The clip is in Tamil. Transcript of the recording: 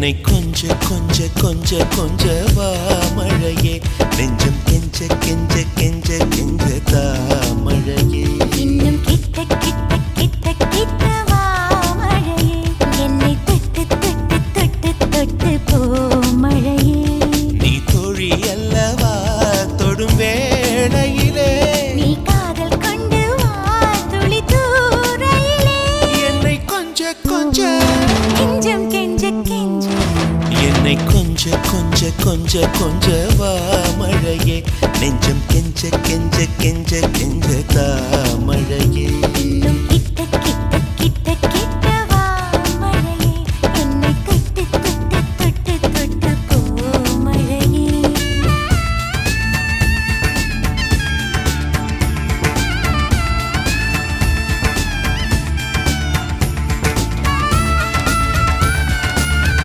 என்னை கொஞ்ச கொஞ்ச கொஞ்ச கொஞ்ச வா மழையே நெஞ்சம் கெஞ்ச கெஞ்ச கெஞ்ச கெஞ்ச தா மழையே இன்னும் கிட்ட கிட்ட கிட்ட கிட்ட வா மழையே என்னை தொட்டு தொட்டு தொட்டு தொட்டு போ மழையே நீ தோழி அல்லவா தொடும் வேளையிலே நீ காதல் கொண்டு வா துளி தூரையிலே என்னை கொஞ்ச கொஞ்ச கெஞ்சம் கெஞ்ச கெஞ்ச என்னை கொஞ்ச கொஞ்ச கொஞ்ச கொஞ்ச வா மழையே நெஞ்சம் கெஞ்ச கெஞ்ச கெஞ்ச கெஞ்ச தா மழையே இன்னும்